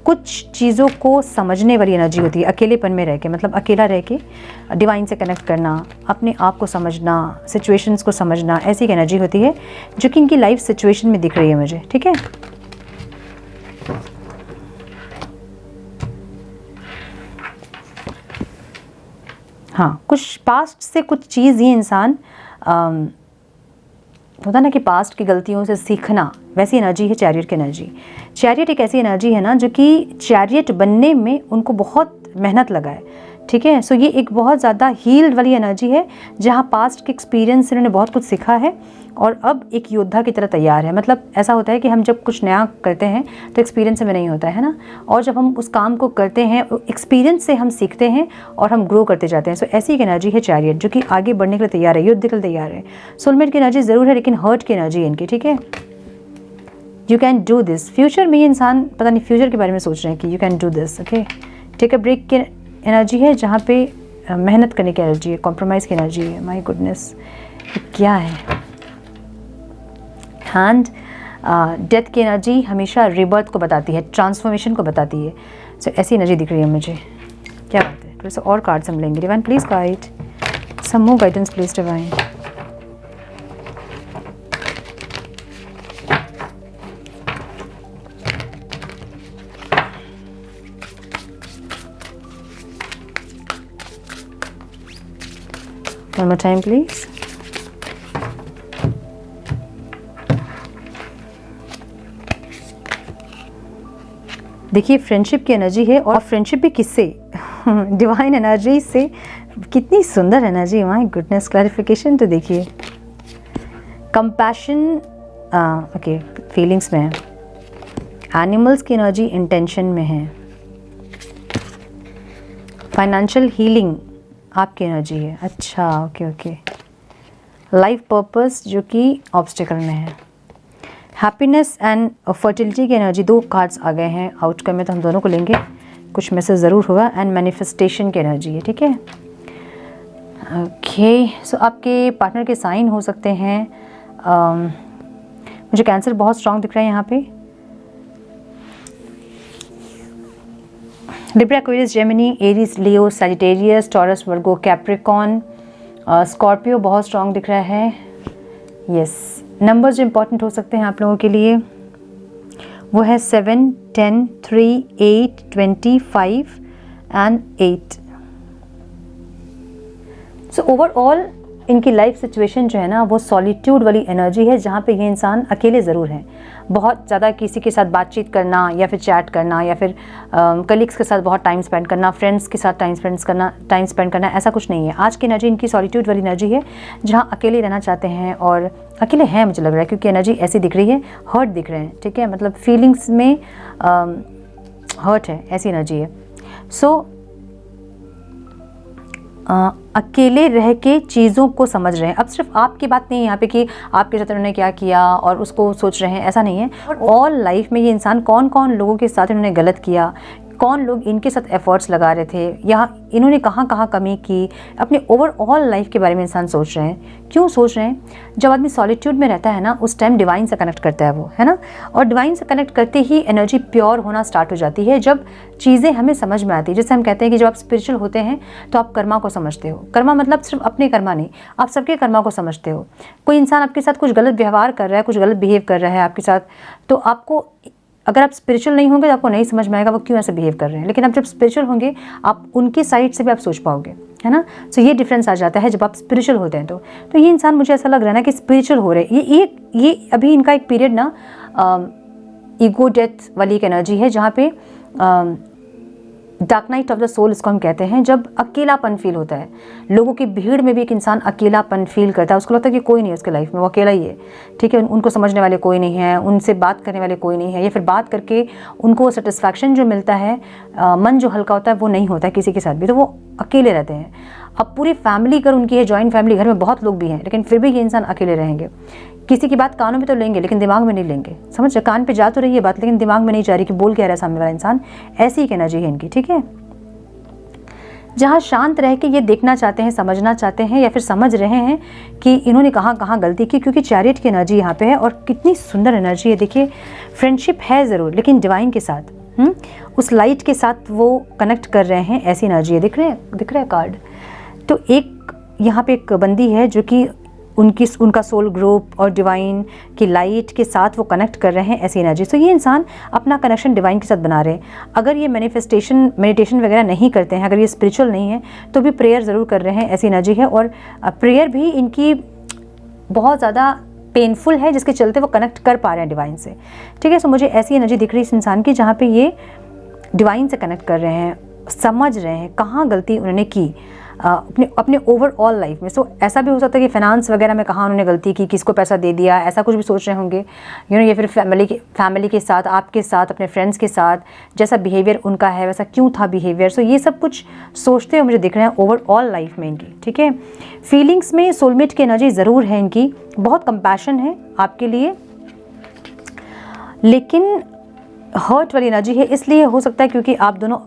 कुछ चीज़ों को समझने वाली एनर्जी होती है अकेलेपन में रह के, मतलब अकेला रह के डिवाइन से कनेक्ट करना, अपने आप को समझना, सिचुएशंस को समझना, ऐसी एक एनर्जी होती है जो कि इनकी लाइफ सिचुएशन में दिख रही है मुझे। ठीक है, हाँ, कुछ पास्ट से कुछ चीज़ ये इंसान होता ना कि पास्ट की गलतियों से सीखना, वैसी एनर्जी है चैरियट की एनर्जी। चैरियट एक ऐसी एनर्जी है ना जो कि चैरियट बनने में उनको बहुत मेहनत लगा है। ठीक है, सो ये एक बहुत ज़्यादा हील्ड वाली एनर्जी है जहाँ पास्ट के एक्सपीरियंस से इन्होंने बहुत कुछ सीखा है और अब एक योद्धा की तरह तैयार है। मतलब ऐसा होता है कि हम जब कुछ नया करते हैं तो एक्सपीरियंस में नहीं होता है ना, और जब हम उस काम को करते हैं एक्सपीरियंस से हम सीखते हैं और हम ग्रो करते जाते हैं। सो ऐसी एक एनर्जी है चैरियट जो कि आगे बढ़ने के लिए तैयार है, युद्ध के लिए तैयार है। सोलमेट की एनर्जी ज़रूर है लेकिन हर्ट की एनर्जी है इनकी। ठीक है, you can do this. Future में ये इंसान पता नहीं फ्यूचर के बारे में सोच रहे हैं कि you can do this. Okay, take a break की एनर्जी है जहाँ पे मेहनत करने की एनर्जी है, कॉम्प्रोमाइज़ की एनर्जी है। माय गुडनेस, क्या है? हैंड डेथ की एनर्जी हमेशा रिबर्थ को बताती है, ट्रांसफॉर्मेशन को बताती है। सो ऐसी एनर्जी दिख रही है मुझे। क्या बात है? थोड़ा सा और कार्ड्स हम लेंगे। Divine please guide, some more guidance please divine. One more time please. देखिए फ्रेंडशिप की एनर्जी है और फ्रेंडशिप भी किससे? डिवाइन एनर्जी से। कितनी सुंदर एनर्जी है, माय गुडनेस। क्लैरिफिकेशन तो देखिए, कंपैशन ओके फीलिंग्स में है, एनिमल्स की एनर्जी इंटेंशन में है, फाइनेंशियल हीलिंग आपकी एनर्जी है। अच्छा ओके ओके, लाइफ पर्पस जो कि ऑब्स्टिकल में है, हैप्पीनेस एंड फर्टिलिटी की एनर्जी। दो कार्ड्स आ गए हैं आउटकम में, तो हम दोनों को लेंगे, कुछ मैसेज ज़रूर होगा। एंड मैनिफेस्टेशन की एनर्जी है। ठीक है, ओके। सो आपके पार्टनर के साइन हो सकते हैं। मुझे कैंसर बहुत स्ट्रांग दिख रहा है यहाँ पे, लिब्रा, एक्वेरियस, जेमिनी, एरीज, लियो, सैजिटेरियस, टॉरस, वर्गो, कैप्रिकॉन, स्कॉर्पियो बहुत स्ट्रांग दिख रहा है। यस, नंबर्स जो इंपॉर्टेंट हो सकते हैं आप लोगों के लिए वो है 7, 10, 3, 8, 25 एंड 8। सो ओवरऑल इनकी लाइफ सिचुएशन जो है ना वो सॉलिट्यूड वाली एनर्जी है जहाँ पे ये इंसान अकेले ज़रूर हैं। बहुत ज़्यादा किसी के साथ बातचीत करना या फिर चैट करना या फिर कलीग्स के साथ बहुत टाइम स्पेंड करना, फ्रेंड्स के साथ टाइम स्पेंड करना, ऐसा कुछ नहीं है। आज की एनर्जी इनकी सॉलिट्यूड वाली एनर्जी है जहाँ अकेले रहना चाहते हैं और अकेले हैं मुझे लग रहा है, क्योंकि एनर्जी ऐसी दिख रही है, हर्ट दिख रहे हैं। ठीक है, मतलब फीलिंग्स में हर्ट है, ऐसी एनर्जी है। सो अकेले रह के चीज़ों को समझ रहे हैं। अब सिर्फ आपकी बात नहीं है यहाँ पे कि आपके साथ उन्होंने क्या किया और उसको सोच रहे हैं, ऐसा नहीं है। और ऑल लाइफ में ये इंसान कौन कौन लोगों के साथ इन्होंने गलत किया, कौन लोग इनके साथ एफर्ट्स लगा रहे थे, यहाँ इन्होंने कहाँ कहाँ कमी की, अपने ओवरऑल लाइफ के बारे में इंसान सोच रहे हैं। क्यों सोच रहे हैं? जब आदमी सॉलिट्यूड में रहता है ना उस टाइम डिवाइन से कनेक्ट करता है वो, है ना, और डिवाइन से कनेक्ट करते ही एनर्जी प्योर होना स्टार्ट हो जाती है। जब चीज़ें हमें समझ में आती है, जैसे हम कहते हैं कि जब आप स्पिरिचुअल होते हैं तो आप कर्मा को समझते हो। कर्मा मतलब सिर्फ अपने कर्मा नहीं, आप सबके कर्मा को समझते हो। कोई इंसान आपके साथ कुछ गलत व्यवहार कर रहा है, कुछ गलत बिहेव कर रहा है आपके साथ, तो आपको, अगर आप स्पिरिचुअल नहीं होंगे तो आपको नहीं समझ में आएगा वो क्यों ऐसे बिहेव कर रहे हैं। लेकिन आप जब स्पिरिचुअल होंगे आप उनके साइड से भी आप सोच पाओगे, है ना। सो ये डिफरेंस आ जाता है जब आप स्पिरिचुअल होते हैं। तो ये इंसान, मुझे ऐसा लग रहा है ना कि स्पिरिचुअल हो रहे हैं। ये अभी इनका एक पीरियड ना ईगो डेथ वाली एक एनर्जी है जहाँ पे dark night of the soul इसको हम कहते हैं, जब अकेलापन फील होता है। लोगों की भीड़ में भी एक इंसान अकेलापन फील करता है, उसको लगता है कि कोई नहीं है उसके लाइफ में, वो अकेला ही है। ठीक है, उनको समझने वाले कोई नहीं है, उनसे बात करने वाले कोई नहीं है, या फिर बात करके उनको सेटिस्फैक्शन जो मिलता है, मन जो हल्का होता है वो नहीं होता है किसी के साथ भी, तो वो अकेले रहते हैं। अब पूरी फैमिली अगर उनकी है, जॉइंट फैमिली, घर में बहुत लोग भी हैं, लेकिन फिर भी ये इंसान अकेले रहेंगे। किसी की बात कानों में तो लेंगे लेकिन दिमाग में नहीं लेंगे, समझ, कान पे जा तो रही है बात लेकिन दिमाग में नहीं जा रही कि बोल क्या रहा है सामने वाला इंसान। ऐसी एक एनर्जी है इनकी। ठीक है, जहाँ शांत रह के ये देखना चाहते हैं, समझना चाहते हैं, या फिर समझ रहे हैं कि इन्होंने कहाँ कहाँ गलती की, क्योंकि चैरियट की एनर्जी यहाँ पे है और कितनी सुंदर एनर्जी है। देखिए फ्रेंडशिप है ज़रूर लेकिन डिवाइन के साथ, उस लाइट के साथ वो कनेक्ट कर रहे हैं, ऐसी एनर्जी है। दिख रहा है कार्ड। तो एक यहाँ पे एक बंदी है जो कि उनका सोल ग्रुप और डिवाइन की लाइट के साथ वो कनेक्ट कर रहे हैं, ऐसी एनर्जी। तो ये इंसान अपना कनेक्शन डिवाइन के साथ बना रहे हैं। अगर ये मेडिटेशन वगैरह नहीं करते हैं, अगर ये स्पिरिचुअल नहीं है, तो भी प्रेयर ज़रूर कर रहे हैं, ऐसी एनर्जी है। और प्रेयर भी इनकी बहुत ज़्यादा पेनफुल है, जिसके चलते वो कनेक्ट कर पा रहे हैं डिवाइन से, ठीक है। सो मुझे ऐसी एनर्जी दिख रही है इस इंसान की, जहाँ पे ये डिवाइन से कनेक्ट कर रहे हैं, समझ रहे हैं कहाँ गलती उन्होंने की अपने ओवरऑल लाइफ में। सो ऐसा भी हो सकता है कि फाइनेंस वगैरह में कहाँ उन्होंने गलती की, किसको पैसा दे दिया, ऐसा कुछ भी सोच रहे होंगे, या फिर फैमिली के साथ, आपके साथ, अपने फ्रेंड्स के साथ जैसा बिहेवियर उनका है वैसा क्यों था बिहेवियर। सो ये सब कुछ सोचते हुए मुझे दिख रहे हैं ओवरऑल लाइफ में इनकी, ठीक है। फीलिंग्स में सोलमेट की एनर्जी ज़रूर है इनकी, बहुत कंपैशन है आपके लिए, लेकिन हर्ट वाली एनर्जी है। इसलिए हो सकता है क्योंकि आप दोनों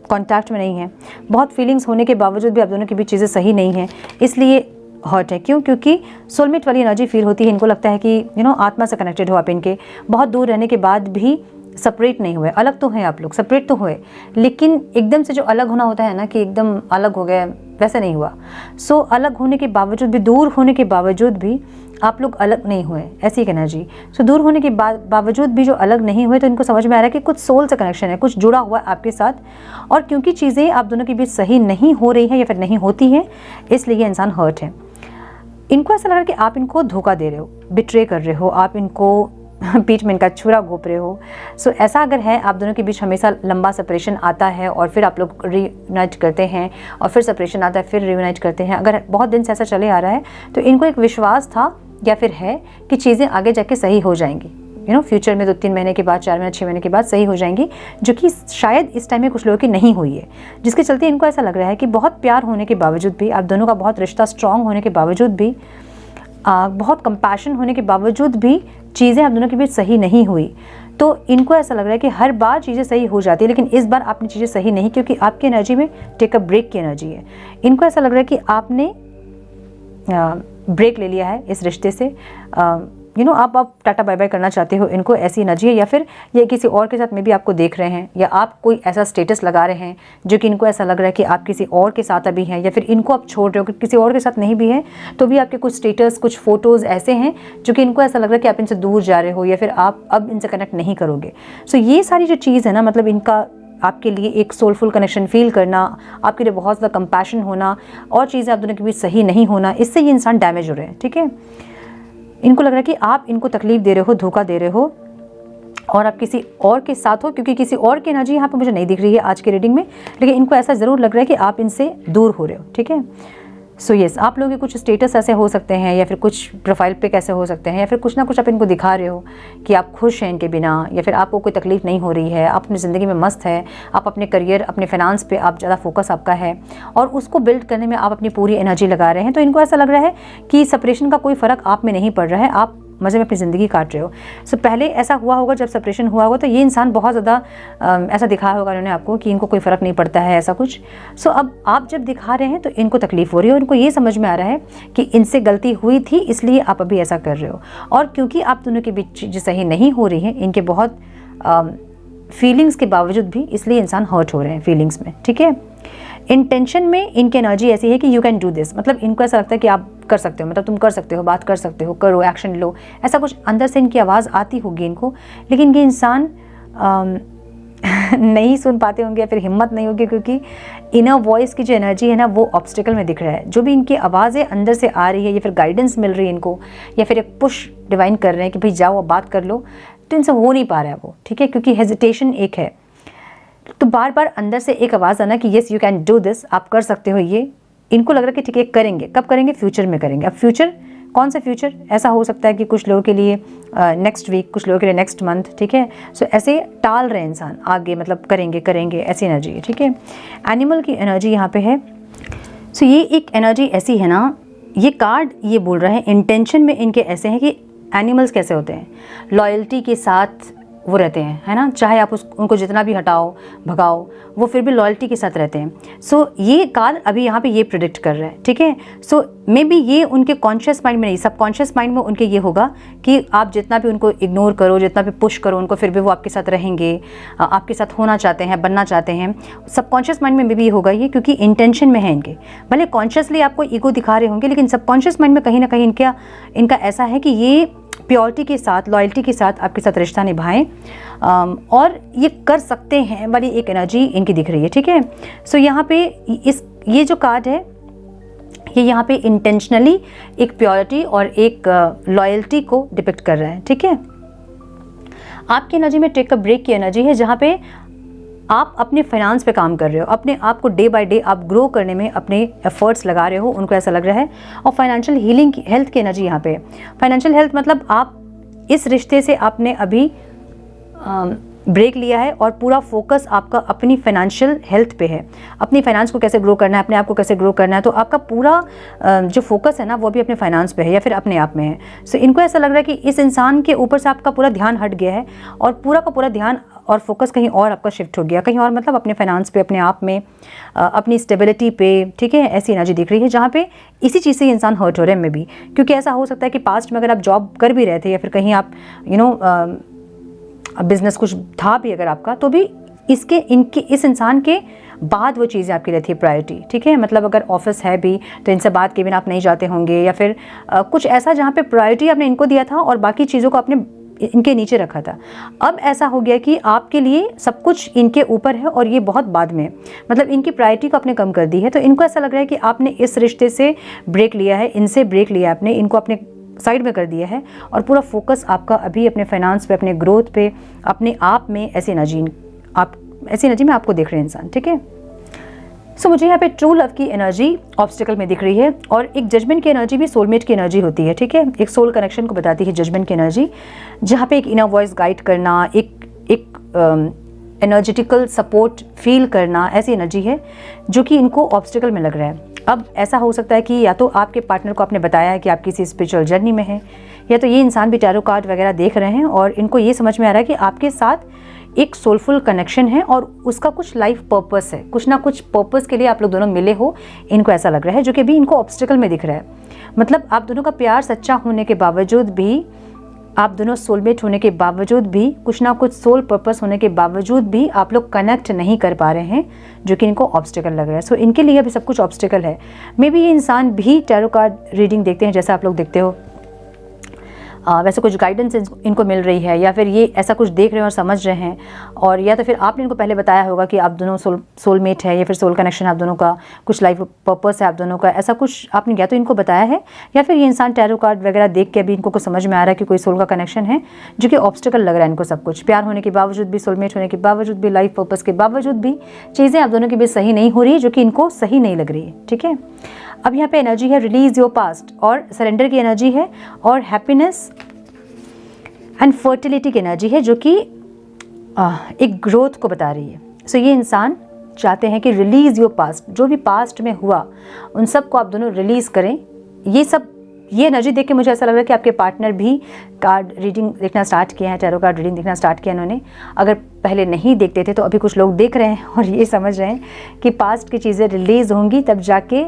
कांटेक्ट में नहीं हैं, बहुत फीलिंग्स होने के बावजूद भी आप दोनों के बीच चीज़ें सही नहीं हैं, इसलिए हर्ट है। क्यों? क्योंकि सोलमेट वाली एनर्जी फील होती है, इनको लगता है कि आत्मा से कनेक्टेड हो आप इनके, बहुत दूर रहने के बाद भी सेपरेट नहीं हुए। अलग तो हैं आप लोग, सेपरेट तो हुए, लेकिन एकदम से जो अलग होना होता है ना, कि एकदम अलग हो गए, वैसा नहीं हुआ। सो अलग होने के बावजूद भी, दूर होने के बावजूद भी आप लोग अलग नहीं हुए, ऐसी एक एनर्जी। सो दूर होने के बावजूद भी जो अलग नहीं हुए, तो इनको समझ में आ रहा है कि कुछ सोल से कनेक्शन है, कुछ जुड़ा हुआ है आपके साथ। और क्योंकि चीज़ें आप दोनों के बीच सही नहीं हो रही हैं या फिर नहीं होती हैं, इसलिए ये इंसान हर्ट है। इनको ऐसा लग रहा है कि आप इनको धोखा दे रहे हो, बिट्रे कर रहे हो, आप इनको पीठ में इनका छुरा घोप रहे हो। सो ऐसा अगर है, आप दोनों के बीच हमेशा लंबा सेपरेशन आता है और फिर आप लोग रीयूनाइट करते हैं, और फिर सेपरेशन आता है, फिर रीयूनाइट करते हैं, अगर बहुत दिन से ऐसा चले आ रहा है, तो इनको एक विश्वास था या फिर है कि चीज़ें आगे जाके सही हो जाएंगी, फ्यूचर में 2-3 महीने के बाद, 4 महीने 6 महीने के बाद सही हो जाएंगी, जो कि शायद इस टाइम में कुछ लोगों की नहीं हुई है, जिसके चलते इनको ऐसा लग रहा है कि बहुत प्यार होने के बावजूद भी, आप दोनों का बहुत रिश्ता स्ट्रॉन्ग होने के बावजूद भी, बहुत कंपैशन होने के बावजूद भी चीज़ें आप दोनों के बीच सही नहीं हुई। तो इनको ऐसा लग रहा है कि हर बार चीज़ें सही हो जाती है, लेकिन इस बार आपने चीज़ें सही नहीं, क्योंकि आपकी एनर्जी में टेक अ ब्रेक की एनर्जी है। इनको ऐसा लग रहा है कि आपने ब्रेक ले लिया है इस रिश्ते से, आप टाटा बाय बाय करना चाहते हो, इनको ऐसी एनर्जी है। या फिर ये किसी और के साथ में भी आपको देख रहे हैं, या आप कोई ऐसा स्टेटस लगा रहे हैं जो कि इनको ऐसा लग रहा है कि आप किसी और के साथ अभी हैं, या फिर इनको आप छोड़ रहे हो कि किसी और के साथ नहीं भी हैं, तो भी आपके कुछ स्टेटस, कुछ फोटोज़ ऐसे हैं जो कि इनको ऐसा लग रहा है कि आप इनसे दूर जा रहे हो, या फिर आप अब इनसे कनेक्ट नहीं करोगे। सो ये सारी जो चीज़ है ना, मतलब इनका आपके लिए एक सोलफुल कनेक्शन फील करना, आपके लिए बहुत ज़्यादा कंपैशन होना, और चीज़ें आप दोनों के बीच सही नहीं होना, इससे ये इंसान डैमेज हो रहे हैं, ठीक है। इनको लग रहा है कि आप इनको तकलीफ दे रहे हो, धोखा दे रहे हो, और आप किसी और के साथ हो, क्योंकि किसी और की एनर्जी यहाँ पर मुझे नहीं दिख रही है आज की रीडिंग में, लेकिन इनको ऐसा ज़रूर लग रहा है कि आप इनसे दूर हो रहे हो, ठीक है। सो यस, आप लोगों के कुछ स्टेटस ऐसे हो सकते हैं, या फिर कुछ प्रोफाइल पिक ऐसे हो सकते हैं, या फिर कुछ ना कुछ आप इनको दिखा रहे हो कि आप खुश हैं इनके बिना, या फिर आपको कोई तकलीफ नहीं हो रही है, आप अपनी ज़िंदगी में मस्त है, आप अपने करियर, अपने फाइनेंस पे आप ज़्यादा फोकस आपका है, और उसको बिल्ड करने में आप अपनी पूरी एनर्जी लगा रहे हैं। तो इनको ऐसा लग रहा है कि सेपरेशन का कोई फ़र्क आप में नहीं पड़ रहा है, आप मज़े में अपनी ज़िंदगी काट रहे हो। सो पहले ऐसा हुआ होगा, जब सेपरेशन हुआ होगा, तो ये इंसान बहुत ज़्यादा ऐसा दिखाया होगा उन्होंने आपको कि इनको कोई फ़र्क नहीं पड़ता है, ऐसा कुछ। सो अब आप जब दिखा रहे हैं तो इनको तकलीफ़ हो रही है, और इनको ये समझ में आ रहा है कि इनसे गलती हुई थी, इसलिए आप अभी ऐसा कर रहे हो। और क्योंकि आप दोनों के बीच चीज़ें सही नहीं हो रही हैं, इनके बहुत फीलिंग्स के बावजूद भी, इसलिए इंसान हर्ट हो रहे हैं फीलिंग्स में, ठीक है। इंटेंशन में इनकी एनर्जी ऐसी है कि यू कैन डू दिस, मतलब इनको ऐसा लगता है कि आप कर सकते हो, मतलब तुम कर सकते हो, बात कर सकते हो, करो, एक्शन लो, ऐसा कुछ अंदर से इनकी आवाज़ आती होगी इनको, लेकिन ये इंसान नहीं सुन पाते होंगे, या फिर हिम्मत नहीं होगी, क्योंकि इनर वॉइस की जो एनर्जी है ना, वो ऑब्स्टिकल में दिख रहा है। जो भी इनकी आवाज़ें अंदर से आ रही है, या फिर गाइडेंस मिल रही है इनको, या फिर एक पुश डिवाइन कर रहे हैं कि भाई जाओ अब बात कर लो, तो इनसे हो नहीं पा रहा है वो, ठीक है, क्योंकि हेजिटेशन एक है। तो बार बार अंदर से एक आवाज़ आना कि yes you can do this, आप कर सकते हो, ये इनको लग रहा है कि ठीक है करेंगे। कब करेंगे? फ्यूचर में करेंगे। अब फ्यूचर कौन सा फ्यूचर? ऐसा हो सकता है कि कुछ लोगों के लिए नेक्स्ट वीक, कुछ लोगों के लिए नेक्स्ट मंथ, ठीक है। सो ऐसे टाल रहे इंसान आगे, मतलब करेंगे, ऐसी एनर्जी है, ठीक है। एनिमल की एनर्जी यहाँ पे है। सो ये एक एनर्जी ऐसी है ना, ये कार्ड ये बोल रहा है, इंटेंशन में इनके ऐसे हैं कि एनिमल्स कैसे होते हैं, लॉयल्टी के साथ वो रहते हैं, है ना, चाहे आप उनको जितना भी हटाओ भगाओ वो फिर भी लॉयल्टी के साथ रहते हैं। सो ये कार्ड अभी यहाँ पे ये प्रिडिक्ट कर रहा है, ठीक है। सो मे बी ये उनके कॉन्शियस माइंड में नहीं, सबकॉन्शियस माइंड में उनके ये होगा कि आप जितना भी उनको इग्नोर करो, जितना भी पुश करो उनको, फिर भी वो आपके साथ रहेंगे, आपके साथ होना चाहते हैं, बनना चाहते हैं। सबकॉन्शियस माइंड में मे बी ये होगा ये, क्योंकि इंटेंशन में है इनके, भले कॉन्शियसली आपको ईगो दिखा रहे होंगे, लेकिन सबकॉन्शियस माइंड में कहीं ना कहीं इनका ऐसा है कि ये प्योरिटी के साथ, लॉयल्टी के साथ आपके साथ रिश्ता निभाएं और ये कर सकते हैं वाली एक एनर्जी इनकी दिख रही है, ठीक है। सो यहाँ पे ये जो कार्ड है ये यहाँ पे इंटेंशनली एक प्योरिटी और एक लॉयल्टी को डिपिक्ट कर रहा है, ठीक है। आपकी एनर्जी में टेक अ ब्रेक की एनर्जी है, जहाँ पे आप अपने फाइनेंस पे काम कर रहे हो, अपने आप को डे बाय डे आप ग्रो करने में अपने एफर्ट्स लगा रहे हो, उनको ऐसा लग रहा है। और फाइनेंशियल हीलिंग की, हेल्थ की एनर्जी यहाँ पे, फाइनेंशियल हेल्थ मतलब आप इस रिश्ते से आपने अभी ब्रेक लिया है और पूरा फोकस आपका अपनी फाइनेंशियल हेल्थ पे है, अपनी फाइनेंस को कैसे ग्रो करना है, अपने आप को कैसे ग्रो करना है। तो आपका पूरा जो फोकस है ना वो भी अपने फाइनेंस पे है या फिर अपने आप में है। सो इनको ऐसा लग रहा है कि इस इंसान के ऊपर से आपका पूरा ध्यान हट गया है और पूरा का पूरा ध्यान और फोकस कहीं और आपका शिफ्ट हो गया, कहीं और, मतलब अपने फाइनेंस पे, अपने आप में, अपनी स्टेबिलिटी पे, ठीक है। ऐसी एनर्जी दिख रही है जहाँ पे इसी चीज़ से इंसान हर्ट हो रहे हैं में भी, क्योंकि ऐसा हो सकता है कि पास्ट में अगर आप जॉब कर भी रहे थे या फिर कहीं आप बिजनेस कुछ था भी अगर आपका, तो भी इस इंसान के बाद वो चीज़ें आपकी रहती है प्रायोरिटी, ठीक है। मतलब अगर ऑफिस है भी तो इनसे बात के बिना आप नहीं जाते होंगे, या फिर कुछ ऐसा जहाँ पे प्रायोरिटी आपने इनको दिया था और बाकी चीज़ों को आपने इनके नीचे रखा था। अब ऐसा हो गया कि आपके लिए सब कुछ इनके ऊपर है और ये बहुत बाद में, मतलब इनकी प्रायोरिटी को आपने कम कर दी है। तो इनको ऐसा लग रहा है कि आपने इस रिश्ते से ब्रेक लिया है, इनसे ब्रेक लिया है आपने, इनको अपने साइड में कर दिया है और पूरा फोकस आपका अभी अपने फाइनेंस पे, अपने ग्रोथ पे, अपने आप में, ऐसी एनर्जी में आपको देख रहे हैं इंसान, ठीक है। सो मुझे यहाँ पे ट्रू लव की एनर्जी ऑब्स्टिकल में दिख रही है और एक जजमेंट की एनर्जी भी सोलमेट की एनर्जी होती है, ठीक है। एक सोल कनेक्शन को बताती है जजमेंट की एनर्जी, जहाँ पे एक इनर वॉइस गाइड करना, एक एनर्जेटिकल सपोर्ट फील करना, ऐसी एनर्जी है जो कि इनको ऑब्स्टिकल में लग रहा है। अब ऐसा हो सकता है कि या तो आपके पार्टनर को आपने बताया है कि आप किसी स्पिरिचुअल जर्नी में हैं, या तो ये इंसान भी टैरो कार्ड वगैरह देख रहे हैं और इनको ये समझ में आ रहा है कि आपके साथ एक सोलफुल कनेक्शन है और उसका कुछ लाइफ पर्पस है, कुछ ना कुछ पर्पस के लिए आप लोग दोनों मिले हो, इनको ऐसा लग रहा है, जो कि अभी इनको ऑब्स्टिकल में दिख रहा है। मतलब आप दोनों का प्यार सच्चा होने के बावजूद भी, आप दोनों सोलमेट होने के बावजूद भी, कुछ ना कुछ सोल पर्पस होने के बावजूद भी आप लोग कनेक्ट नहीं कर पा रहे हैं, जो कि इनको ऑब्स्टिकल लग रहा है। सो इनके लिए अभी सब कुछ ऑब्स्टिकल है। मे बी ये इंसान भी टैरो कार्ड रीडिंग देखते हैं जैसा आप लोग देखते हो, वैसे कुछ गाइडेंस इनको मिल रही है, या फिर ये ऐसा कुछ देख रहे हैं और समझ रहे हैं, और या तो फिर आपने इनको पहले बताया होगा कि आप दोनों सोलमेट है, या फिर सोल कनेक्शन आप दोनों का, कुछ लाइफ पर्पस है आप दोनों का, ऐसा कुछ आपने या तो इनको बताया है, या फिर ये इंसान टैरो कार्ड वगैरह देख के अभी इनको कुछ समझ में आ रहा है कि कोई सोल का कनेक्शन है, जो कि ऑब्स्टिकल लग रहा है इनको सब कुछ। प्यार होने के बावजूद भी, सोलमेट होने के बावजूद भी, लाइफ पर्पस के बावजूद भी चीज़ें आप दोनों की भी सही नहीं हो रही है, जो कि इनको सही नहीं लग रही है, ठीक है। अब यहाँ पे एनर्जी है रिलीज योर पास्ट और सरेंडर की एनर्जी है, और हैप्पीनेस एंड फर्टिलिटी की एनर्जी है, जो कि एक ग्रोथ को बता रही है। सो ये इंसान चाहते हैं कि रिलीज़ योर पास्ट, जो भी पास्ट में हुआ उन सब को आप दोनों रिलीज़ करें। ये एनर्जी देख के मुझे ऐसा लग रहा है कि आपके पार्टनर भी कार्ड रीडिंग देखना स्टार्ट किया है, टैरो कार्ड रीडिंग देखना स्टार्ट किया इन्होंने। अगर पहले नहीं देखते थे तो अभी कुछ लोग देख रहे हैं और ये समझ रहे हैं कि पास्ट की चीज़ें रिलीज़ होंगी तब जाके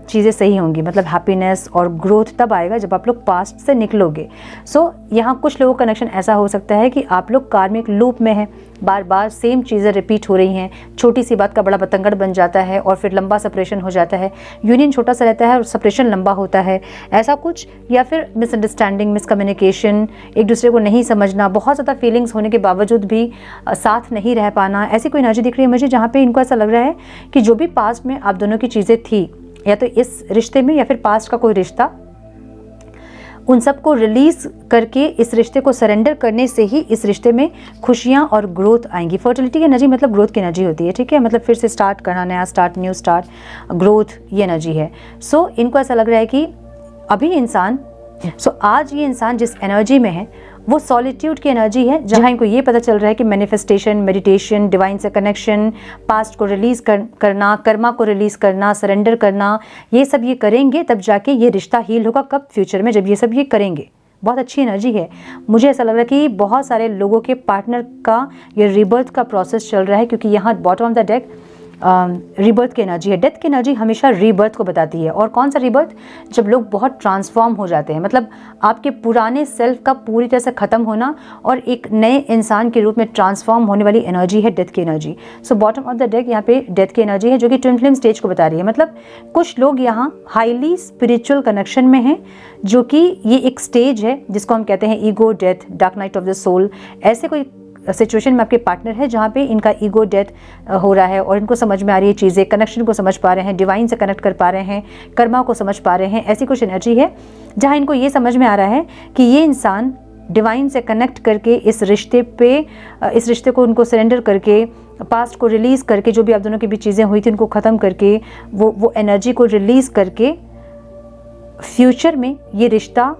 चीज़ें सही होंगी, मतलब हैप्पीनेस और ग्रोथ तब आएगा जब आप लोग पास्ट से निकलोगे। सो यहाँ कुछ लोगों का कनेक्शन ऐसा हो सकता है कि आप लोग कार्मिक लूप में हैं, बार बार सेम चीज़ें रिपीट हो रही हैं, छोटी सी बात का बड़ा बतंगड़ बन जाता है और फिर लंबा सेपरेशन हो जाता है, यूनियन छोटा सा रहता है और सेपरेशन लंबा होता है, ऐसा कुछ, या फिर मिसअंडरस्टैंडिंग, मिसकम्युनिकेशन, एक दूसरे को नहीं समझना, बहुत ज़्यादा फीलिंग्स होने के बावजूद भी साथ नहीं रह पाना, ऐसी कोई एनर्जी दिख रही है मुझे, जहाँ पे इनको ऐसा लग रहा है कि जो भी पास्ट में आप दोनों की चीज़ें थी, या तो इस रिश्ते में या फिर पास्ट का कोई रिश्ता, उन सबको रिलीज करके इस रिश्ते को सरेंडर करने से ही इस रिश्ते में खुशियाँ और ग्रोथ आएंगी। फर्टिलिटी की एनर्जी मतलब ग्रोथ की एनर्जी होती है, ठीक है, मतलब फिर से स्टार्ट करना, नया स्टार्ट, न्यू स्टार्ट, ग्रोथ, ये एनर्जी है। सो इनको ऐसा लग रहा है कि अभी इंसान, आज ये इंसान जिस एनर्जी में है वो सॉलिट्यूड की एनर्जी है, जहाँ इनको ये पता चल रहा है कि मैनिफेस्टेशन, मेडिटेशन, डिवाइन से कनेक्शन, पास्ट को रिलीज करना, कर्मा को रिलीज करना, सरेंडर करना, ये सब ये करेंगे तब जाके ये रिश्ता हील होगा। कब? फ्यूचर में, जब ये सब ये करेंगे, बहुत अच्छी एनर्जी है। मुझे ऐसा लग रहा है कि बहुत सारे लोगों के पार्टनर का ये रीबर्थ का प्रोसेस चल रहा है, क्योंकि यहाँ bottom of the deck rebirth की एनर्जी है। डेथ की एनर्जी हमेशा रीबर्थ को बताती है। और कौन सा रीबर्थ? जब लोग बहुत ट्रांसफॉर्म हो जाते हैं, मतलब आपके पुराने सेल्फ का पूरी तरह से ख़त्म होना और एक नए इंसान के रूप में ट्रांसफॉर्म होने वाली एनर्जी है डेथ की energy. So bottom of the deck यहाँ पे डेथ की एनर्जी है, जो कि ट्विन फ्लेम स्टेज को बता रही है। मतलब कुछ लोग यहाँ हाईली स्पिरिचुअल कनेक्शन में हैं, जो कि ये एक स्टेज है जिसको हम कहते हैं ego death, dark night of the soul. ऐसे कोई सिचुएशन में आपके पार्टनर है जहाँ पे इनका ईगो डेथ हो रहा है और इनको समझ में आ रही है चीज़ें, कनेक्शन को समझ पा रहे हैं, डिवाइन से कनेक्ट कर पा रहे हैं, कर्मा को समझ पा रहे हैं। ऐसी कुछ एनर्जी है जहाँ इनको ये समझ में आ रहा है कि ये इंसान डिवाइन से कनेक्ट करके इस रिश्ते को उनको सरेंडर करके, पास्ट को रिलीज़ करके, जो भी आप दोनों के बीच चीज़ें हुई थी उनको ख़त्म करके, वो एनर्जी को रिलीज़ करके फ्यूचर में ये रिश्ता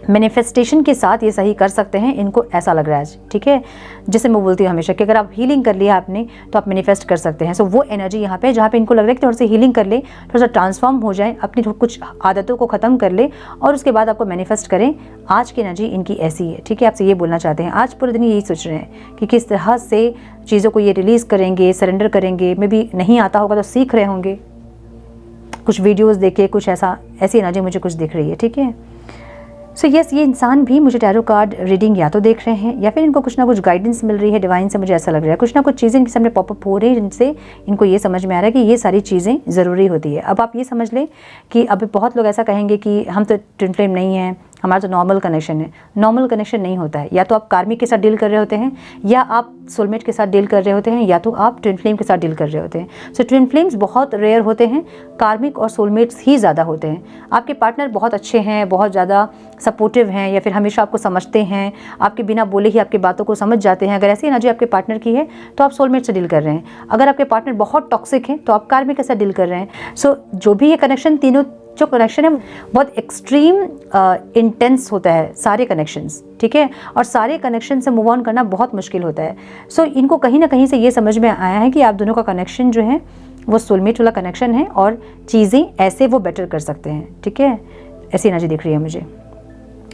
मैनिफेस्टेशन के साथ ये सही कर सकते हैं। इनको ऐसा लग रहा है आज, ठीक है। जैसे मैं बोलती हूँ हमेशा कि अगर आप हीलिंग कर लिया आपने तो आप मैनिफेस्ट कर सकते हैं। सो वो एनर्जी यहाँ पे जहाँ पे इनको लग रहा है कि थोड़ा सा हीलिंग कर ले, थोड़ा सा ट्रांसफॉर्म हो जाए, अपनी कुछ आदतों को ख़त्म कर ले और उसके बाद आपको मैनिफेस्ट करें। आज की एनर्जी इनकी ऐसी है, ठीक है। आपसे ये बोलना चाहते हैं, आज पूरे दिन यही सोच रहे हैं कि किस तरह से चीज़ों को ये रिलीज़ करेंगे, सरेंडर करेंगे। मे बी नहीं आता होगा तो सीख रहे होंगे, कुछ वीडियोज़ देखे, कुछ ऐसी एनर्जी मुझे कुछ दिख रही है, ठीक है। सो यस, ये इंसान भी मुझे टैरो कार्ड रीडिंग या तो देख रहे हैं या फिर इनको कुछ ना कुछ गाइडेंस मिल रही है डिवाइन से। मुझे ऐसा लग रहा है कुछ ना कुछ चीज़ें इनके सामने पॉपअप हो रही है जिनसे इनको ये समझ में आ रहा है कि ये सारी चीज़ें ज़रूरी होती है। अब आप ये समझ लें कि अभी बहुत लोग ऐसा कहेंगे कि हम तो ट्विन फ्लेम नहीं हैं, हमारा तो नॉर्मल कनेक्शन है। नॉर्मल कनेक्शन नहीं होता है, या तो आप कार्मिक के साथ डील कर रहे होते हैं, या आप सोलमेट के साथ डील कर रहे होते हैं, या तो आप ट्विन फ्लेम के साथ डील कर रहे होते हैं। सो ट्विन फ्लेम्स बहुत रेयर होते हैं, कार्मिक और सोलमेट्स ही ज़्यादा होते हैं। आपके पार्टनर बहुत अच्छे हैं, बहुत ज़्यादा सपोर्टिव हैं, या फिर हमेशा आपको समझते हैं, आपके बिना बोले ही आपकी बातों को समझ जाते हैं। अगर ऐसी एनर्जी आपके पार्टनर की है तो आप सोलमेट से डील कर रहे हैं। अगर आपके पार्टनर बहुत टॉक्सिक हैं तो आप कार्मिक के साथ डील कर रहे हैं। सो जो भी ये कनेक्शन, तीनों जो कनेक्शन है बहुत एक्सट्रीम इंटेंस होता है, सारे कनेक्शंस, ठीक है। और सारे कनेक्शन से मूव ऑन करना बहुत मुश्किल होता है। सो इनको कहीं ना कहीं से ये समझ में आया है कि आप दोनों का कनेक्शन जो है वो सोलमेट वाला कनेक्शन है और चीज़ें ऐसे वो बेटर कर सकते हैं, ठीक है। ऐसी एनर्जी दिख रही है मुझे।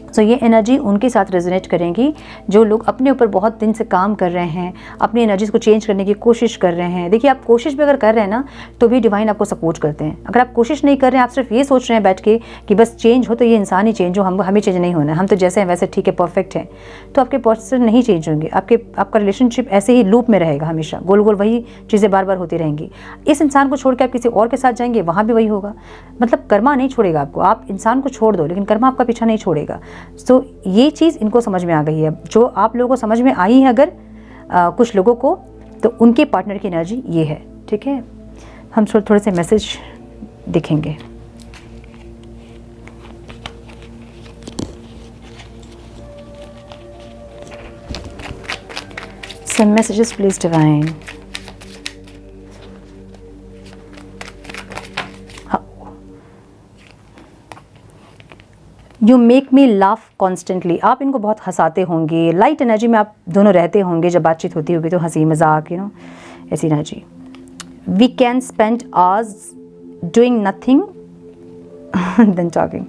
सो ये एनर्जी उनके साथ रेजोनेट करेंगी जो लोग अपने ऊपर बहुत दिन से काम कर रहे हैं, अपनी एनर्जीज को चेंज करने की कोशिश कर रहे हैं। देखिए, आप कोशिश भी अगर कर रहे हैं ना तो भी डिवाइन आपको सपोर्ट करते हैं। अगर आप कोशिश नहीं कर रहे हैं, आप सिर्फ ये सोच रहे हैं बैठ के कि बस चेंज हो, तो ये इंसान ही चेंज हो, हमें चेंज नहीं होना है, हम तो जैसे हैं वैसे ठीक है, परफेक्ट है, तो आपके पर्सन नहीं चेंज होंगे। आपका रिलेशनशिप ऐसे ही लूप में रहेगा, हमेशा गोल गोल वही चीज़ें बार बार होती रहेंगी। इस इंसान को छोड़ के आप किसी और के साथ जाएंगे, वहाँ भी वही होगा। मतलब कर्मा नहीं छोड़ेगा आपको, आप इंसान को छोड़ दो लेकिन कर्मा आपका पीछा नहीं छोड़ेगा। सो ये चीज़ इनको समझ में आ गई है। जो आप लोगों को समझ में आई है अगर कुछ लोगों को, तो उनके पार्टनर की एनर्जी ये है, ठीक है। हम थोड़े से मैसेज दिखेंगे। Some messages please divine. You make me laugh constantly. आप इनको बहुत हंसाते होंगे, लाइट एनर्जी में आप दोनों रहते होंगे, जब बातचीत होती होगी तो हंसी मजाक, ऐसी energy. We can spend hours doing nothing than talking.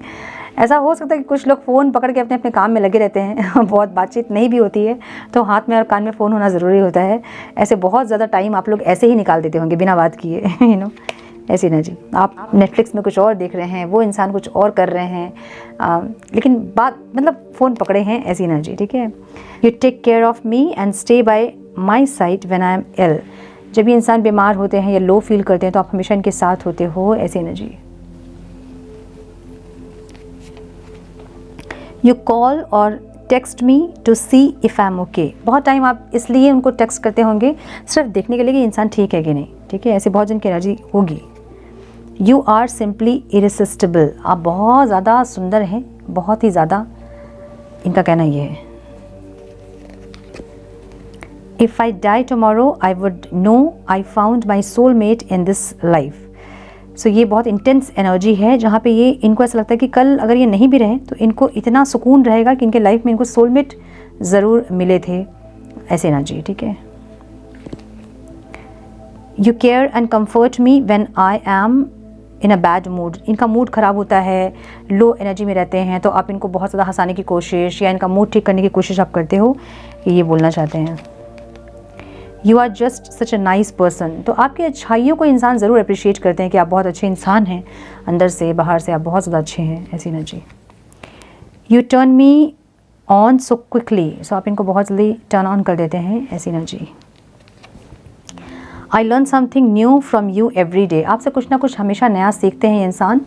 ऐसा हो सकता है कि कुछ लोग फ़ोन पकड़ के अपने अपने काम में लगे रहते हैं बहुत बातचीत नहीं भी होती है तो हाथ में और कान में फ़ोन होना ज़रूरी होता है। ऐसे बहुत ज़्यादा टाइम आप लोग ऐसे ही निकाल देते होंगे बिना बात किए, ऐसी एनर्जी। आप नेटफ्लिक्स में कुछ और देख रहे हैं, वो इंसान कुछ और कर रहे हैं, लेकिन बात मतलब फ़ोन पकड़े हैं, ऐसी एनर्जी, ठीक है। You take care of me and stay by my side when I am ill. जब ये इंसान बीमार होते हैं या लो फील करते हैं तो आप हमेशा इनके साथ होते हो, ऐसी एनर्जी। यू कॉल और text me to see if I am okay. बहुत टाइम आप इसलिए उनको टेक्स्ट करते होंगे सिर्फ देखने के लिए कि इंसान ठीक है कि नहीं, ठीक है। ऐसे बहुत जन की एनर्जी होगी। You are simply irresistible. आप बहुत ज़्यादा सुंदर हैं, बहुत ही ज़्यादा, इनका कहना ये है। If I die tomorrow I would know I found my soulmate in this life. So ये बहुत इंटेंस एनर्जी है जहाँ पे ये इनको ऐसा लगता है कि कल अगर ये नहीं भी रहे तो इनको इतना सुकून रहेगा कि इनके लाइफ में इनको सोलमेट ज़रूर मिले थे, ऐसी एनर्जी, ठीक है। You care and comfort me when I M in a bad mood, इनका मूड ख़राब होता है, लो एनर्जी में रहते हैं, तो आप इनको बहुत ज़्यादा हंसाने की कोशिश या इनका मूड ठीक करने की कोशिश आप करते हो, ये बोलना चाहते हैं। You are just such a nice person, तो आपकी अच्छाइयों को इंसान ज़रूर अप्रिशिएट करते हैं कि आप बहुत अच्छे इंसान हैं, अंदर से बाहर से आप बहुत ज़्यादा अच्छे हैं, ऐसी energy. You turn me on so quickly, so आप इनको बहुत जल्दी टर्न ऑन कर देते हैं, ऐसी energy. I learn something new from you every day, आपसे कुछ ना कुछ हमेशा नया सीखते हैं ये इंसान,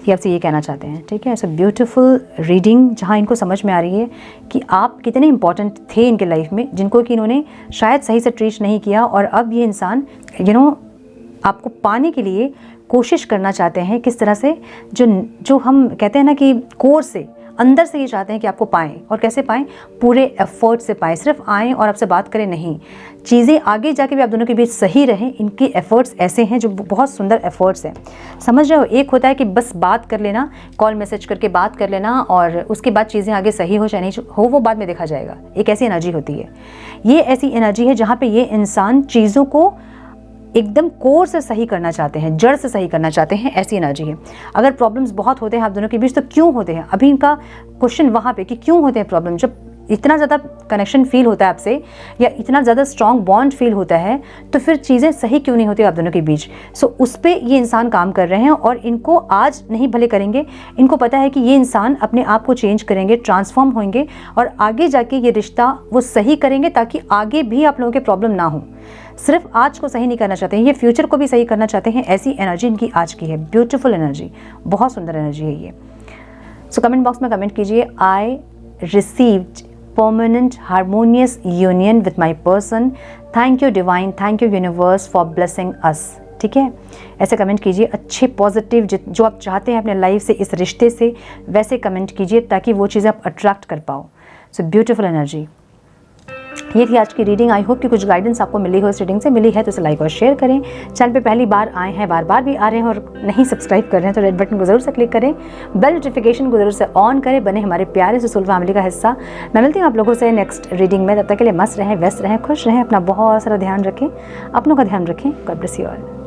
ये आपसे ये कहना चाहते हैं, ठीक है। सो ब्यूटीफुल रीडिंग, जहाँ इनको समझ में आ रही है कि आप कितने इंपॉर्टेंट थे इनके लाइफ में, जिनको कि इन्होंने शायद सही से ट्रीट नहीं किया, और अब ये इंसान आपको पाने के लिए कोशिश करना चाहते हैं। किस तरह से, जो हम कहते हैं ना कि कोर से, अंदर से ये चाहते हैं कि आपको पाएं, और कैसे पाएं, पूरे एफर्ट से पाएं, सिर्फ आएँ और आपसे बात करें नहीं, चीज़ें आगे जाके भी आप दोनों के बीच सही रहें। इनके एफर्ट्स ऐसे हैं जो बहुत सुंदर एफर्ट्स हैं, समझ रहे हो। एक होता है कि बस बात कर लेना, कॉल मैसेज करके बात कर लेना, और उसके बाद चीज़ें आगे सही हो चाहे नहीं हो, वो बाद में देखा जाएगा, एक ऐसी एनर्जी होती है। ये ऐसी एनर्जी है जहाँ पर ये इंसान चीज़ों को एकदम कोर से सही करना चाहते हैं, जड़ से सही करना चाहते हैं, ऐसी एनर्जी है। अगर प्रॉब्लम्स बहुत होते हैं आप दोनों के बीच, तो क्यों होते हैं, अभी इनका क्वेश्चन वहाँ पे कि क्यों होते हैं प्रॉब्लम। जब इतना ज़्यादा कनेक्शन फील होता है आपसे, या इतना ज़्यादा स्ट्रॉन्ग बॉन्ड फील होता है, तो फिर चीज़ें सही क्यों नहीं होती आप दोनों के बीच। सो उस पर ये इंसान काम कर रहे हैं, और इनको आज नहीं भले करेंगे, इनको पता है कि ये इंसान अपने आप को चेंज करेंगे, ट्रांसफॉर्म होंगे, और आगे जाके ये रिश्ता वो सही करेंगे, ताकि आगे भी आप लोगों के प्रॉब्लम ना हो। सिर्फ आज को सही नहीं करना चाहते हैं, ये फ्यूचर को भी सही करना चाहते हैं, ऐसी एनर्जी इनकी आज की है। ब्यूटीफुल एनर्जी, बहुत सुंदर एनर्जी है ये। सो कमेंट बॉक्स में कमेंट कीजिए, I received permanent harmonious union with my person, thank you divine, thank you universe for blessing us, ठीक है। ऐसे कमेंट कीजिए, अच्छे पॉजिटिव जो आप चाहते हैं अपने लाइफ से, इस रिश्ते से, वैसे कमेंट कीजिए, ताकि वो चीज़ें आप अट्रैक्ट कर पाओ। सो ब्यूटीफुल एनर्जी, ये थी आज की रीडिंग। आई होप कि कुछ गाइडेंस आपको मिली हो इस रीडिंग से। मिली है तो इसे लाइक और शेयर करें। चैनल पे पहली बार आए हैं, बार बार भी आ रहे हैं और नहीं सब्सक्राइब कर रहे हैं, तो रेड बटन को जरूर से क्लिक करें, बेल नोटिफिकेशन को जरूर से ऑन करें, बने हमारे प्यारे से सोल फैमिली का हिस्सा। मैं मिलती हूँ आप लोगों से नेक्स्ट रीडिंग में। तब तक के लिए मस्त रहें, व्यस्त रहें, खुश रहें, अपना बहुत सारा ध्यान रखें, अपनों का ध्यान रखें। God bless you all.